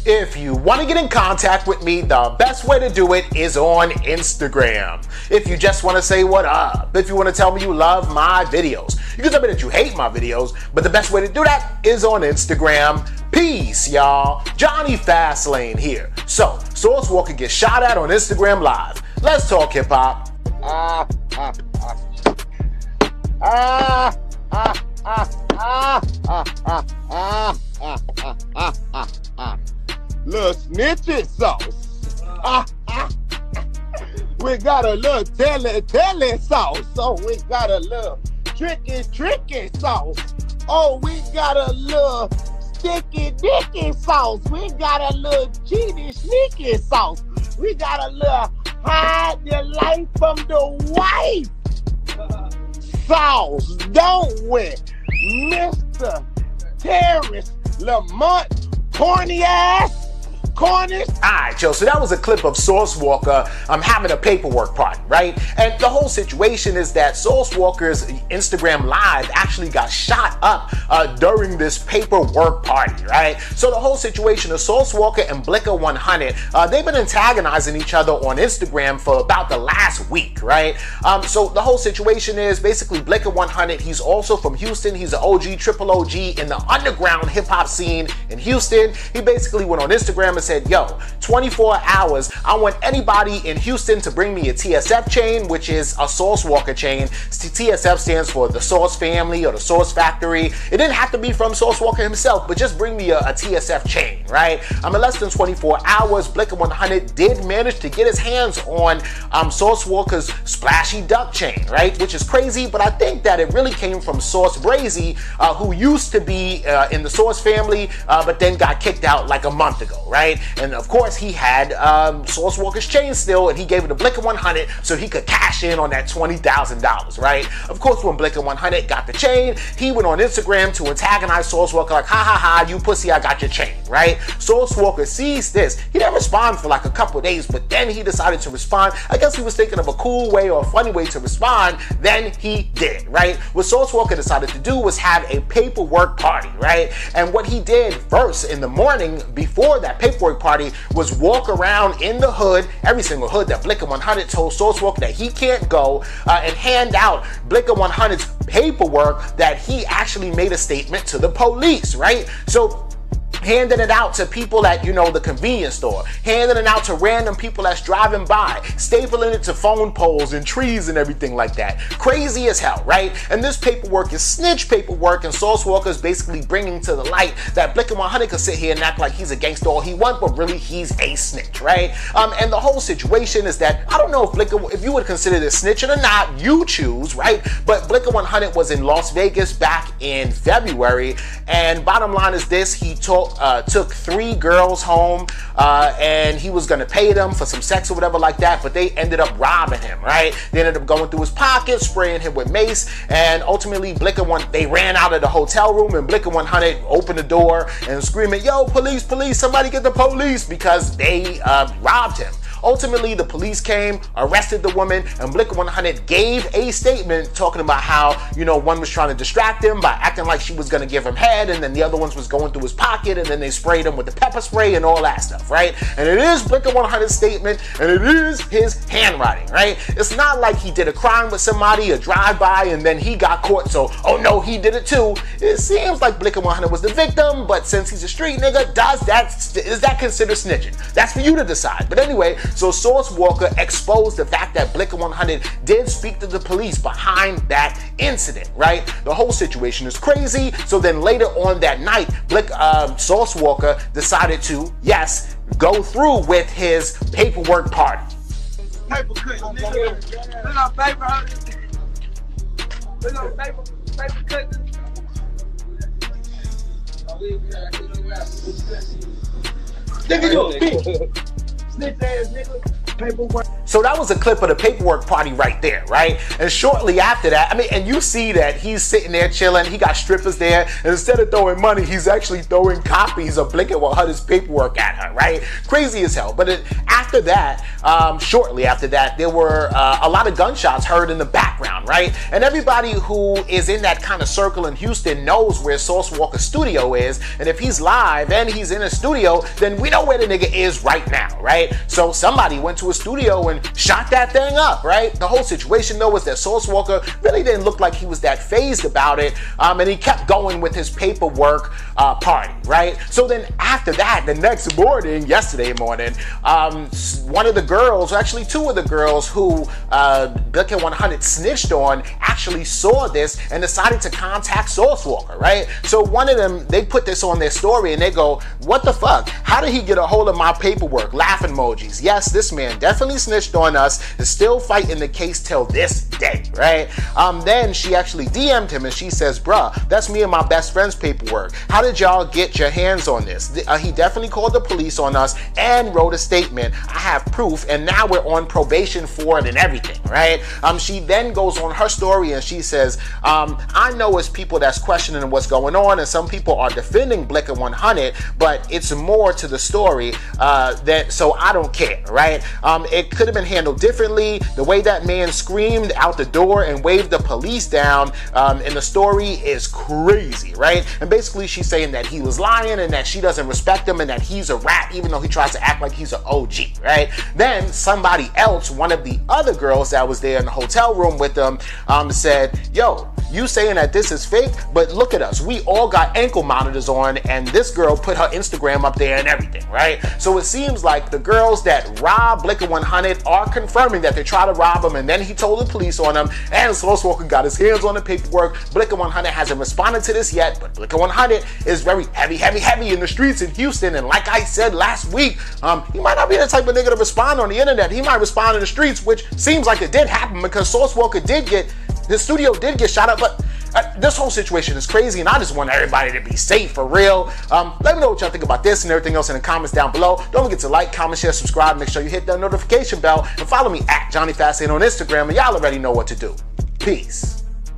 If you want to get in contact with me, the best way to do it is on Instagram. If you just want to say what up, if you want to tell me you love my videos, you can tell me that you hate my videos, but the best way to do that is on Instagram. Peace, y'all. Jonny Fastlane here. So, Source Walka gets shot at on Instagram Live. Let's talk hip hop. Little snitchy sauce. We got a little telly sauce. Oh, we got a little tricky sauce. Oh, we got a little sticky dicky sauce. We got a little cheaty sneaky sauce. We got a little hide your life from the wife sauce, don't we, Mr. Terrence Lamont corny ass? Alright, Joe, so that was a clip of Source Walka having a paperwork party, right? And the whole situation is that Source Walka's Instagram Live actually got shot up during this paperwork party, right? So the whole situation is Source Walka and Blika 100, they've been antagonizing each other on Instagram for about the last week, right? So the whole situation is basically Blika 100, he's also from Houston, he's an OG, triple OG in the underground hip hop scene in Houston. He basically went on Instagram and said, yo, 24 hours, I want anybody in Houston to bring me a TSF chain, which is a Source Walka chain. TSF stands for the Source Family or the Source Factory. It didn't have to be from Source Walka himself, but just bring me a TSF chain, right? In less than 24 hours, Blika 100 did manage to get his hands on Source Walka's Splashy Duck chain, right? Which is crazy, but I think that it really came from Source Brazy, who used to be in the Source Family, but then got kicked out like a month ago, right? And of course he had Source Walka's chain still, and he gave it to Blika 100 so he could cash in on that $20,000, right? Of course, when Blika 100 got the chain, he went on Instagram to antagonize Source Walka like, ha ha ha, you pussy, I got your chain, right? Source Walka sees this. He didn't respond for like a couple days, but then he decided to respond. I guess he was thinking of a cool way or a funny way to respond. Then he did, right? What Source Walka decided to do was have a paperwork party, right? And what he did first in the morning before that paperwork party was walk around in the hood, every single hood that Blika 100 told Source Walka that he can't go, and hand out Blika 100's paperwork that he actually made a statement to the police, right? So handing it out to people at, you know, the convenience store, handing it out to random people that's driving by, stapling it to phone poles and trees and everything like that. Crazy as hell, right? And this paperwork is snitch paperwork, and Source Walka is basically bringing to the light that Blika 100 could sit here and act like he's a gangster all he wants, but really he's a snitch, right? And the whole situation is that, I don't know if Blika, if you would consider this snitching or not, you choose, right? But Blika 100 was in Las Vegas back in February, and bottom line is this, he took 3 girls home, and he was gonna pay them for some sex or whatever like that, but they ended up robbing him, right? They ended up going through his pocket, spraying him with mace, and ultimately they ran out of the hotel room, and Blika 100 opened the door and screaming, yo, police, police, somebody get the police, because they robbed him. Ultimately, the police came, arrested the woman, and Blika 100 gave a statement talking about how, you know, one was trying to distract him by acting like she was going to give him head, and then the other ones was going through his pocket, and then they sprayed him with the pepper spray and all that stuff, right? And it is Blika 100's statement, and it is his handwriting, right? It's not like he did a crime with somebody, a drive-by, and then he got caught, so, oh no, he did it too. It seems like Blika 100 was the victim, but since he's a street nigga, is that considered snitching? That's for you to decide. But anyway, so Source Walka exposed the fact that Blika 100 did speak to the police behind that incident, right? The whole situation is crazy. So then later on that night, Source Walka decided to, yes, go through with his paperwork party. Paper cut, nigga. Put on paper, put on paper cut. Nigga, you a bitch. Snitch ass nigga. Paperwork. So that was a clip of the paperwork party right there, right? And shortly after that, I mean, and you see that he's sitting there chilling, he got strippers there, and instead of throwing money, he's actually throwing copies of Blika 100's paperwork at her, right? Crazy as hell. But after that, shortly after that, there were a lot of gunshots heard in the background, right? And everybody who is in that kind of circle in Houston knows where Sauce Walka's studio is, and if he's live and he's in a studio, then we know where the nigga is right now, right? So somebody went to a studio and shot that thing up, right? The whole situation though was that Sauce Walka really didn't look like he was that fazed about it, and he kept going with his paperwork party, right? So then after that, the next morning, yesterday morning, one of the girls, actually two of the girls who Blika 100 snitched on actually saw this and decided to contact Sauce Walka, right? So one of them, they put this on their story and they go, what the fuck? How did he get a hold of my paperwork? Laughing emojis. Yes, this man definitely snitched on us, is still fighting the case till this day, right? Then she actually DM'd him and she says, bruh, that's me and my best friend's paperwork. How did y'all get your hands on this? He definitely called the police on us and wrote a statement. I have proof and now we're on probation for it and everything, right? She then goes on her story and she says, I know it's people that's questioning what's going on and some people are defending Blika 100, but it's more to the story so I don't care, right? It could have been handled differently. The way that man screamed out the door and waved the police down in the story is crazy, right? And basically she's saying that he was lying and that she doesn't respect him and that he's a rat even though he tries to act like he's an OG, right? Then somebody else, one of the other girls that was there in the hotel room with them, said, yo, you saying that this is fake, but look at us. We all got ankle monitors on and this girl put her Instagram up there and everything, right? So it seems like the girls that robbed Blika 100 are confirming that they tried to rob him and then he told the police on him and Sauce Walka got his hands on the paperwork. Blika 100 hasn't responded to this yet, but Blika 100 is very heavy in the streets in Houston, and like I said last week, he might not be the type of nigga to respond on the internet. He might respond in the streets, which seems like it did happen because Sauce Walka his studio did get shot up, but this whole situation is crazy and I just want everybody to be safe for real. Let me know what y'all think about this and everything else in the comments down below. Don't forget to like, comment, share, subscribe. Make sure you hit that notification bell and follow me at Jonny Fastlane on Instagram, and y'all already know what to do. Peace.